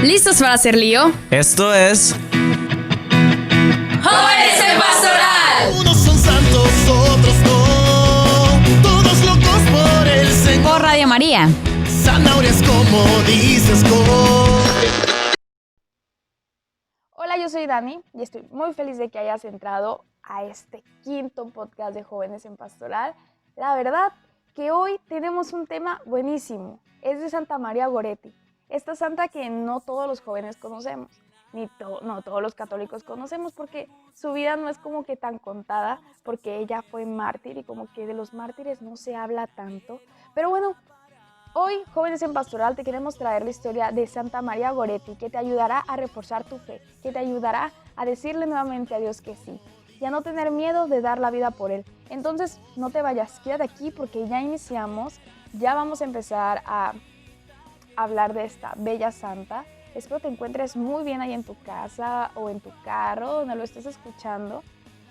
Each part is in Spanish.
¿Listos para hacer lío? Esto es ¡Jóvenes en Pastoral! Unos son santos, otros no. Todos locos por el Señor. Por Radio María. Zanahorias como dices, Hola, yo soy Dani y estoy muy feliz de que hayas entrado a este quinto podcast de Jóvenes en Pastoral. La verdad que hoy tenemos un tema buenísimo. Es de Santa María Goretti, esta santa que no todos los jóvenes conocemos, no todos los católicos conocemos, porque su vida no es como que tan contada, porque ella fue mártir y como que de los mártires no se habla tanto. Pero bueno, hoy, Jóvenes en Pastoral, te queremos traer la historia de Santa María Goretti, que te ayudará a reforzar tu fe, que te ayudará a decirle nuevamente a Dios que sí, y a no tener miedo de dar la vida por Él. Entonces, no te vayas, quédate aquí porque ya iniciamos, ya vamos a empezar a hablar de esta bella santa. Espero te encuentres muy bien ahí en tu casa o en tu carro, donde lo estés escuchando.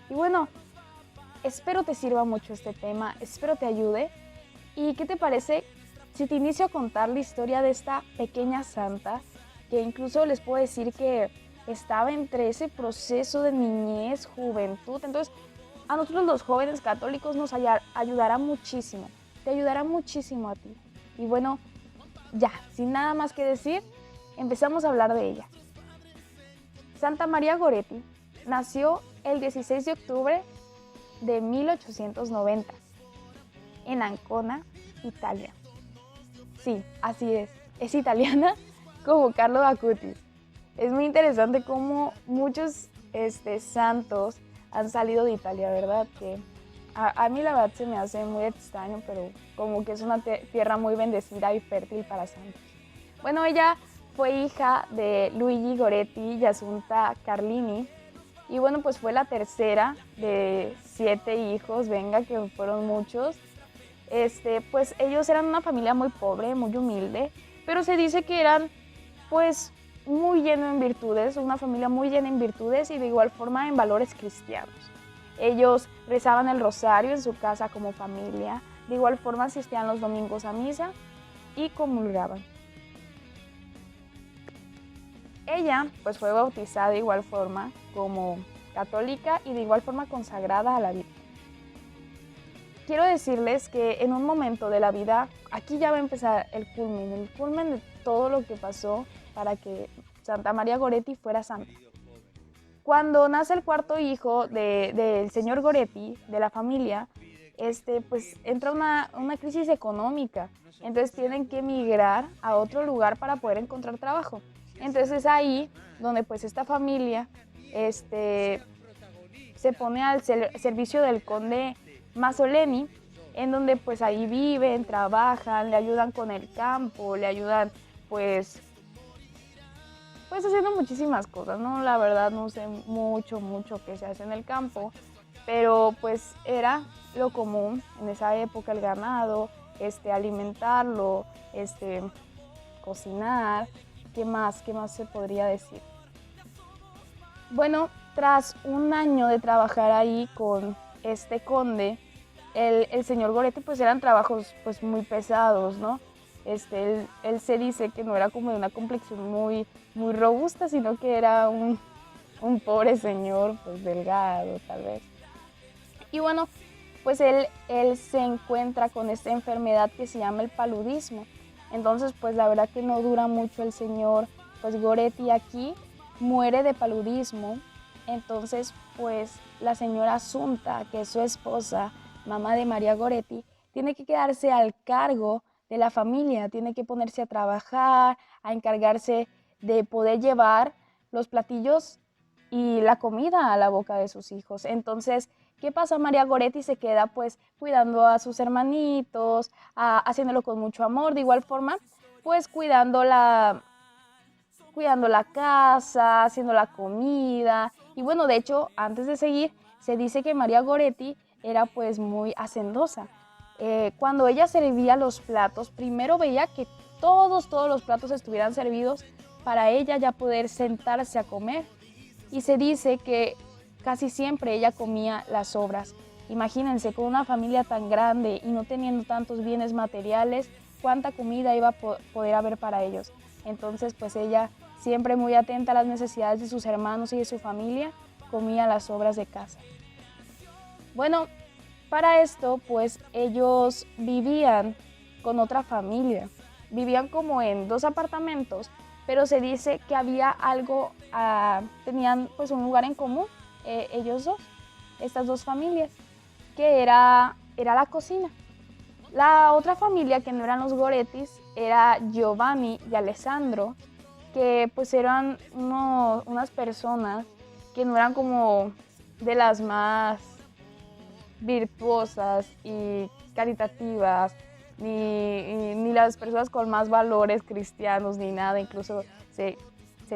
Y bueno, espero te sirva mucho este tema, espero te ayude. ¿Y qué te parece si te inicio a contar la historia de esta pequeña santa, que incluso les puedo decir que estaba entre ese proceso de niñez, juventud? Entonces, a nosotros los jóvenes católicos nos ayudará muchísimo, te ayudará muchísimo a ti. Y bueno, ya, sin nada más que decir, empezamos a hablar de ella. Santa María Goretti nació el 16 de octubre de 1890 en Ancona, Italia. Sí, así es italiana como Carlo Acutis. Es muy interesante cómo muchos santos han salido de Italia, ¿verdad? Que a mí la verdad se me hace muy extraño, pero como que es una tierra muy bendecida y fértil para santos. Bueno, ella fue hija de Luigi Goretti y Assunta Carlini, y bueno, pues fue la tercera de 7 hijos, venga, que fueron muchos. Pues ellos eran una familia muy pobre, muy humilde, pero se dice que eran pues muy llenos en virtudes, una familia muy llena en virtudes y de igual forma en valores cristianos. Ellos rezaban el rosario en su casa como familia, de igual forma asistían los domingos a misa y comulgaban. Ella pues fue bautizada de igual forma como católica y de igual forma consagrada a la Virgen. Quiero decirles que en un momento de la vida, aquí ya va a empezar el culmen de todo lo que pasó para que Santa María Goretti fuera santa. Cuando nace el cuarto hijo del señor Goretti, de la familia, pues entra una crisis económica. Entonces tienen que emigrar a otro lugar para poder encontrar trabajo. Entonces es ahí donde pues esta familia se pone al servicio del conde Masoleni, en donde pues ahí viven, trabajan, le ayudan con el campo, le ayudan pues haciendo muchísimas cosas, ¿no? La verdad no sé mucho que se hace en el campo, pero pues era lo común en esa época, el ganado, alimentarlo, cocinar. ¿Qué más se podría decir? Bueno, tras un año de trabajar ahí con este conde, el señor Goretti pues eran trabajos pues muy pesados, ¿no? Él se dice que no era como de una complexión muy robusta, sino que era un pobre señor, pues delgado tal vez. Y bueno, pues él se encuentra con esta enfermedad que se llama el paludismo. Entonces pues la verdad que no dura mucho el señor pues Goretti aquí, muere de paludismo. Entonces pues la señora Assunta, que es su esposa, mamá de María Goretti, tiene que quedarse al cargo de la familia, tiene que ponerse a trabajar, a encargarse de poder llevar los platillos y la comida a la boca de sus hijos. Entonces, ¿qué pasa? María Goretti se queda pues cuidando a sus hermanitos, haciéndolo con mucho amor, de igual forma pues cuidando la casa, haciendo la comida. Y bueno, de hecho, antes de seguir, se dice que María Goretti era pues muy hacendosa. Cuando ella servía los platos, primero veía que todos los platos estuvieran servidos para ella ya poder sentarse a comer. Y se dice que casi siempre ella comía las sobras. Imagínense, con una familia tan grande y no teniendo tantos bienes materiales, cuánta comida iba a poder haber para ellos. Entonces, pues ella siempre muy atenta a las necesidades de sus hermanos y de su familia, comía las sobras de casa. Bueno, para esto, pues ellos vivían con otra familia. Vivían como en 2 apartamentos, pero se dice que había algo, tenían pues un lugar en común, ellos dos, estas 2 familias, que era la cocina. La otra familia, que no eran los Goretis, era Giovanni y Alessandro, que pues eran unas personas que no eran como de las más virtuosas y caritativas, ni las personas con más valores cristianos, ni nada. Incluso se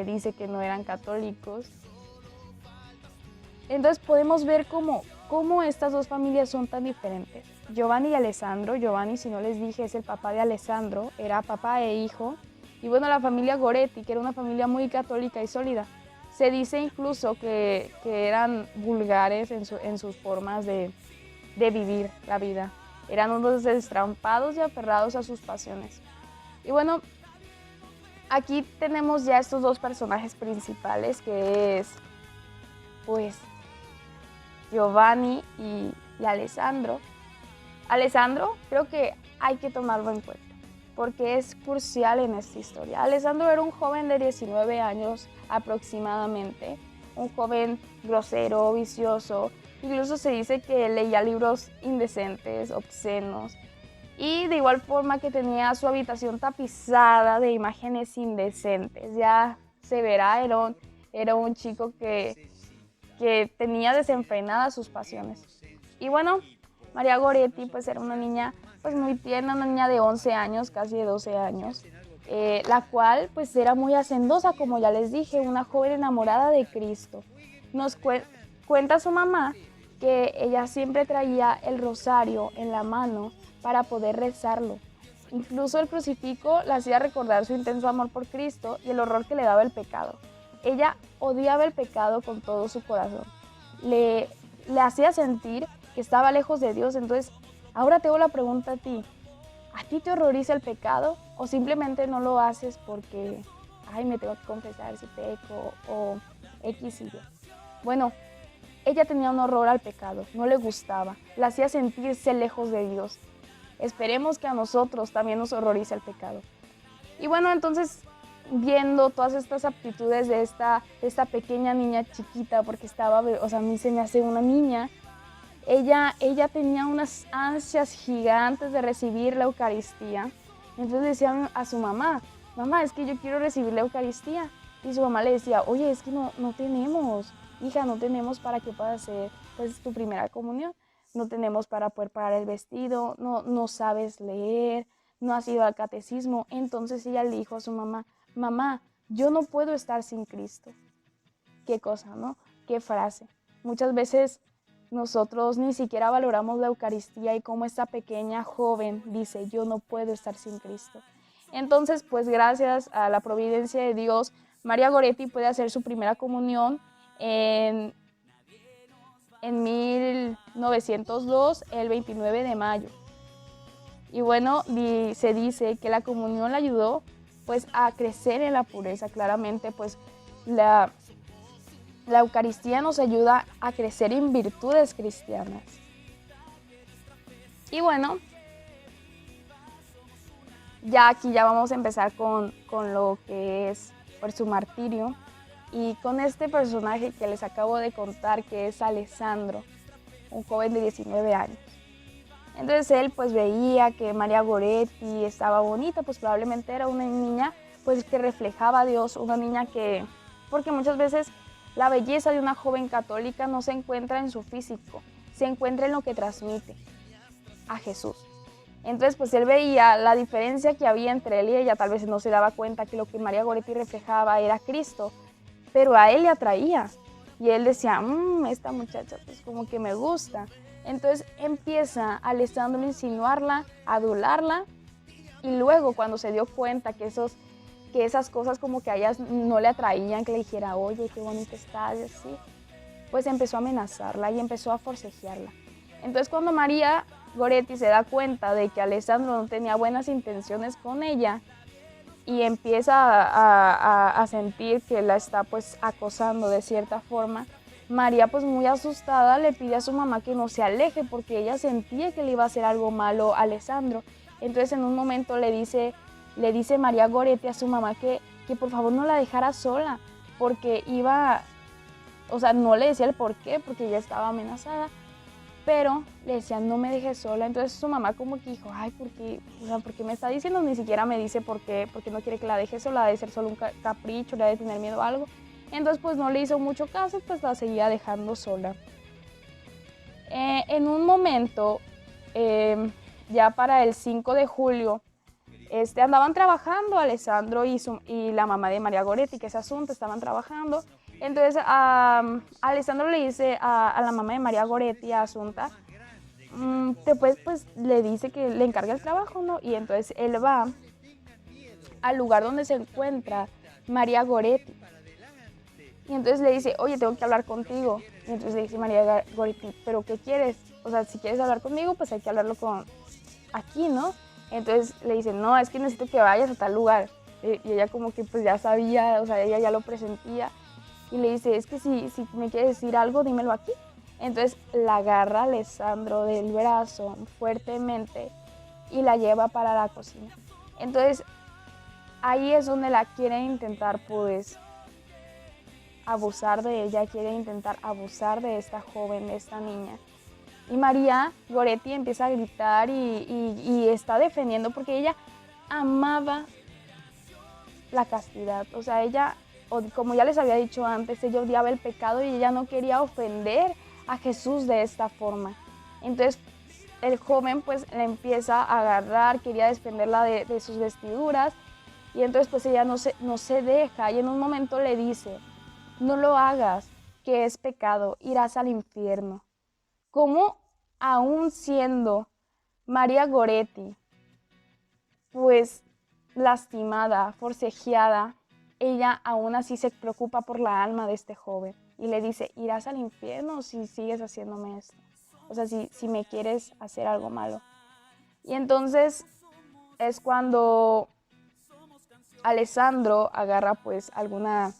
dice que no eran católicos. Entonces podemos ver cómo estas 2 familias son tan diferentes. Giovanni y Alessandro, Giovanni, si no les dije, es el papá de Alessandro, era papá e hijo. Y bueno, la familia Goretti, que era una familia muy católica y sólida. Se dice incluso que eran vulgares en sus formas de vivir la vida. Eran unos destrampados y aferrados a sus pasiones. Y bueno, aquí tenemos ya estos 2 personajes principales, que es pues Giovanni y Alessandro. Alessandro creo que hay que tomarlo en cuenta porque es crucial en esta historia. Alessandro era un joven de 19 años aproximadamente, un joven grosero, vicioso. Incluso se dice que leía libros indecentes, obscenos, y de igual forma que tenía su habitación tapizada de imágenes indecentes. Ya se verá, era un chico que tenía desenfrenadas sus pasiones. Y bueno, María Goretti pues era una niña pues muy tierna, una niña de 11 años, casi de 12 años, la cual pues era muy hacendosa, como ya les dije, una joven enamorada de Cristo. Nos cuenta su mamá que ella siempre traía el rosario en la mano para poder rezarlo. Incluso el crucifijo la hacía recordar su intenso amor por Cristo y el horror que le daba el pecado. Ella odiaba el pecado con todo su corazón. Le hacía sentir que estaba lejos de Dios. Entonces, ahora te hago la pregunta ¿a ti te horroriza el pecado o simplemente no lo haces porque, me tengo que confesar si peco o X y Y? Bueno, ella tenía un horror al pecado, no le gustaba, la hacía sentirse lejos de Dios. Esperemos que a nosotros también nos horrorice el pecado. Y bueno, entonces, viendo todas estas aptitudes de esta pequeña niña chiquita, porque a mí se me hace una niña, ella tenía unas ansias gigantes de recibir la Eucaristía. Entonces decía a su mamá, es que yo quiero recibir la Eucaristía. Y su mamá le decía, oye, es que no tenemos, hija, no tenemos para que puedas hacer pues, tu primera comunión. No tenemos para poder pagar el vestido, no sabes leer, no has ido al catecismo. Entonces ella le dijo a su mamá, yo no puedo estar sin Cristo. Qué cosa, ¿no? Qué frase. Muchas veces nosotros ni siquiera valoramos la Eucaristía y como esta pequeña joven dice, yo no puedo estar sin Cristo. Entonces, pues gracias a la providencia de Dios, María Goretti puede hacer su primera comunión en 1902, el 29 de mayo. Y bueno, se dice que la comunión la ayudó pues a crecer en la pureza. Claramente, pues la Eucaristía nos ayuda a crecer en virtudes cristianas. Y bueno, aquí vamos a empezar con lo que es por su martirio y con este personaje que les acabo de contar, que es Alessandro, un joven de 19 años. Entonces él pues veía que María Goretti estaba bonita, pues probablemente era una niña pues que reflejaba a Dios, una niña porque muchas veces la belleza de una joven católica no se encuentra en su físico, se encuentra en lo que transmite a Jesús. Entonces pues él veía la diferencia que había entre él y ella, tal vez no se daba cuenta que lo que María Goretti reflejaba era Cristo, pero a él le atraía y él decía, esta muchacha pues como que me gusta. Entonces empieza Alessandro a insinuarla, a adularla, y luego cuando se dio cuenta que esas cosas como que a ellas no le atraían, que le dijera, oye, qué bonita estás, y así, pues empezó a amenazarla y empezó a forcejearla. Entonces cuando María Goretti se da cuenta de que Alessandro no tenía buenas intenciones con ella y empieza a sentir que la está pues acosando de cierta forma, María pues muy asustada le pide a su mamá que no se aleje porque ella sentía que le iba a hacer algo malo a Alessandro. Entonces en un momento le dice María Goretti a su mamá que por favor no la dejara sola porque iba, o sea, no le decía el por qué porque ella estaba amenazada, pero le decía no me dejes sola. Entonces su mamá como que dijo, ay, ¿por qué? O sea, ¿por qué me está diciendo? Ni siquiera me dice por qué, porque no quiere que la deje sola, debe ser solo un capricho, le debe tener miedo a algo. Entonces pues no le hizo mucho caso, pues la seguía dejando sola. En un momento, ya para el 5 de julio, andaban trabajando Alessandro y la mamá de María Goretti, que es Asunta, estaban trabajando. Entonces Alessandro le dice a la mamá de María Goretti, a Asunta, después pues le dice que le encarga el trabajo, ¿no? Y entonces él va al lugar donde se encuentra María Goretti. Y entonces le dice, oye, tengo que hablar contigo. Y entonces le dice María Goretti, ¿pero qué quieres? O sea, si quieres hablar conmigo, pues hay que hablarlo aquí, ¿no? Entonces le dice, no, es que necesito que vayas a tal lugar. Y ella como que pues ya sabía, o sea, ella ya lo presentía. Y le dice, es que si me quieres decir algo, dímelo aquí. Entonces la agarra Alessandro del brazo fuertemente y la lleva para la cocina. Entonces ahí es donde la quiere intentar pues abusar de ella, quiere intentar abusar de esta joven, de esta niña. Y María Goretti empieza a gritar y está defendiendo porque ella amaba la castidad. O sea, ella, como ya les había dicho antes, ella odiaba el pecado y ella no quería ofender a Jesús de esta forma. Entonces el joven pues la empieza a agarrar, quería defenderla de sus vestiduras y entonces pues ella no se deja y en un momento le dice, no lo hagas, que es pecado, irás al infierno. ¿Cómo aún siendo María Goretti, pues lastimada, forcejeada, ella aún así se preocupa por la alma de este joven y le dice, irás al infierno si sigues haciéndome esto? O sea, si me quieres hacer algo malo. Y entonces es cuando Alessandro agarra pues alguna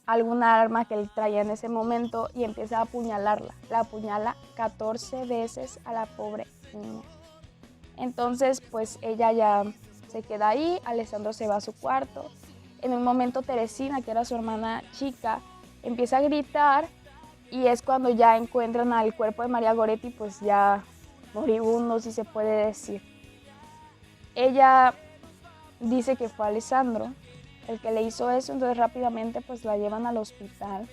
arma que él traía en ese momento y empieza a apuñalarla. La apuñala 14 veces a la pobre niña. Entonces, pues ella ya se queda ahí, Alessandro se va a su cuarto. En un momento Teresina, que era su hermana chica, empieza a gritar y es cuando ya encuentran al cuerpo de María Goretti, pues ya moribundo, si se puede decir. Ella dice que fue Alessandro el que le hizo eso, entonces rápidamente pues la llevan al hospital.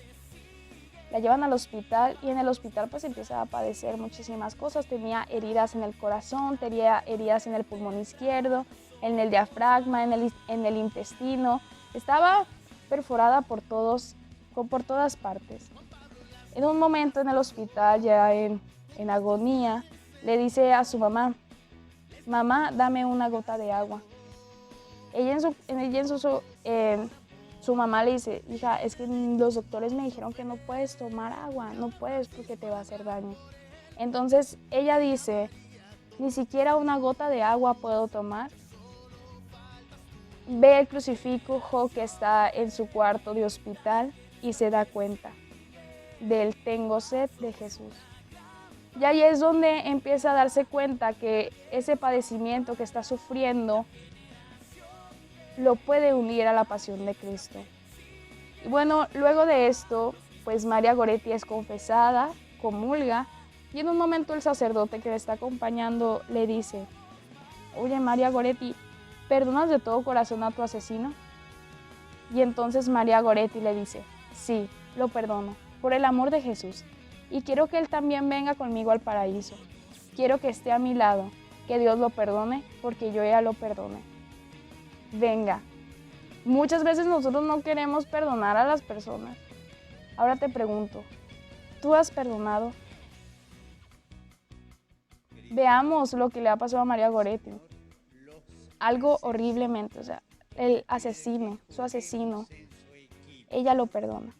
La llevan al hospital y en el hospital pues empieza a padecer muchísimas cosas. Tenía heridas en el corazón, tenía heridas en el pulmón izquierdo, en el diafragma, en el intestino. Estaba perforada por todas partes. En un momento en el hospital, ya en agonía, le dice a su mamá, mamá, dame una gota de agua. Su mamá le dice, hija, es que los doctores me dijeron que no puedes tomar agua, no puedes porque te va a hacer daño. Entonces ella dice, ni siquiera una gota de agua puedo tomar. Ve el crucifijo que está en su cuarto de hospital y se da cuenta del tengo sed de Jesús. Y ahí es donde empieza a darse cuenta que ese padecimiento que está sufriendo lo puede unir a la pasión de Cristo. Y bueno, luego de esto, pues María Goretti es confesada, comulga, y en un momento el sacerdote que le está acompañando le dice, oye María Goretti, ¿perdonas de todo corazón a tu asesino? Y entonces María Goretti le dice, sí, lo perdono, por el amor de Jesús, y quiero que él también venga conmigo al paraíso. Quiero que esté a mi lado, que Dios lo perdone, porque yo ya lo perdoné. Venga. Muchas veces nosotros no queremos perdonar a las personas. Ahora te pregunto, ¿tú has perdonado? Veamos lo que le ha pasado a María Goretti. Algo horriblemente, o sea, el asesino, su asesino, ella lo perdona.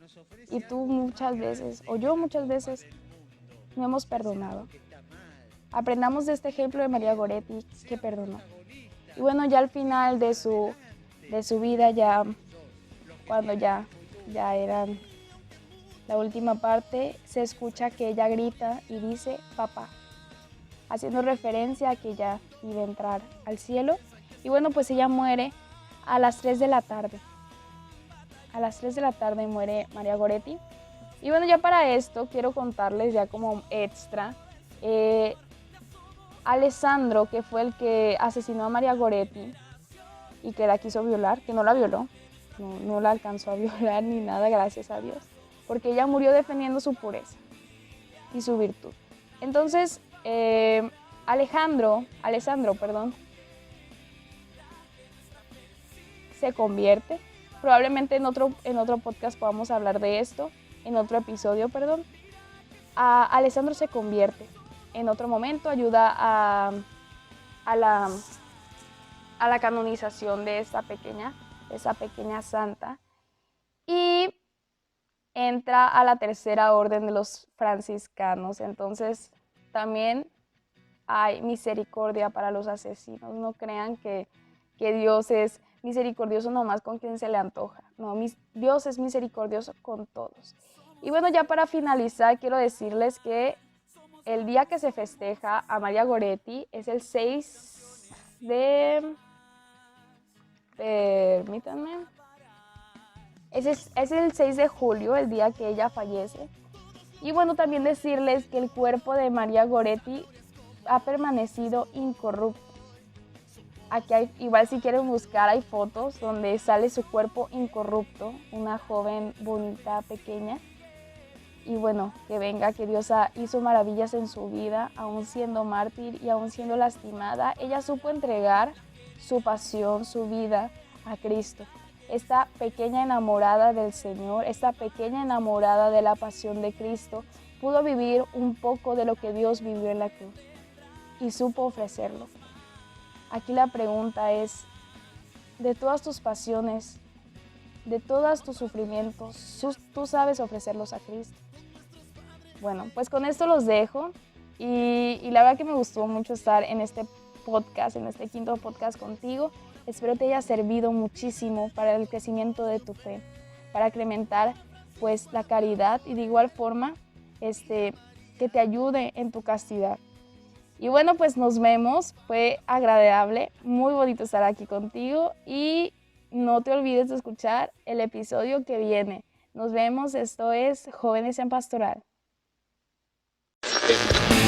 Y tú muchas veces, o yo muchas veces, no hemos perdonado. Aprendamos de este ejemplo de María Goretti que perdonó. Y bueno, ya al final de su vida, ya cuando ya eran la última parte, se escucha que ella grita y dice papá, haciendo referencia a que ella iba a entrar al cielo. Y bueno, pues ella muere a las 3 de la tarde. A las 3 de la tarde muere María Goretti. Y bueno, ya para esto quiero contarles ya como extra, Alessandro, que fue el que asesinó a María Goretti y que la quiso violar, que no la violó, no la alcanzó a violar ni nada, gracias a Dios, porque ella murió defendiendo su pureza y su virtud. Entonces, Alessandro, se convierte. Probablemente en otro podcast podamos hablar de esto, en otro episodio, perdón. Alessandro se convierte. En otro momento ayuda a la canonización de esa pequeña santa y entra a la tercera orden de los franciscanos. Entonces también hay misericordia para los asesinos. No crean que Dios es misericordioso nomás con quien se le antoja. No, Dios es misericordioso con todos. Y bueno, ya para finalizar, quiero decirles que el día que se festeja a María Goretti es el 6 de... Permítanme. Es el 6 de julio, el día que ella fallece. Y bueno, también decirles que el cuerpo de María Goretti ha permanecido incorrupto. Aquí hay, igual si quieren buscar, hay fotos donde sale su cuerpo incorrupto, una joven bonita, pequeña. Y bueno, que venga, que Dios hizo maravillas en su vida, aún siendo mártir y aún siendo lastimada. Ella supo entregar su pasión, su vida a Cristo. Esta pequeña enamorada del Señor, esta pequeña enamorada de la pasión de Cristo, pudo vivir un poco de lo que Dios vivió en la cruz y supo ofrecerlo. Aquí la pregunta es, de todas tus pasiones, de todos tus sufrimientos, ¿tú sabes ofrecerlos a Cristo? Bueno, pues con esto los dejo y la verdad que me gustó mucho estar en este podcast, en este quinto podcast contigo. Espero te haya servido muchísimo para el crecimiento de tu fe, para incrementar pues la caridad y de igual forma que te ayude en tu castidad. Y bueno, pues nos vemos, fue agradable, muy bonito estar aquí contigo y no te olvides de escuchar el episodio que viene. Nos vemos, esto es Jóvenes en Pastoral.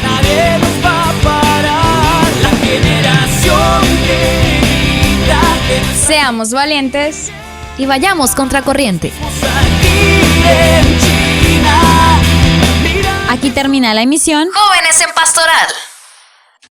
Nadie nos va a parar, la generación que grita que Seamos valientes Y vayamos contracorriente. estamos aquí en China. Mira. Aquí termina la emisión Jóvenes en Pastoral.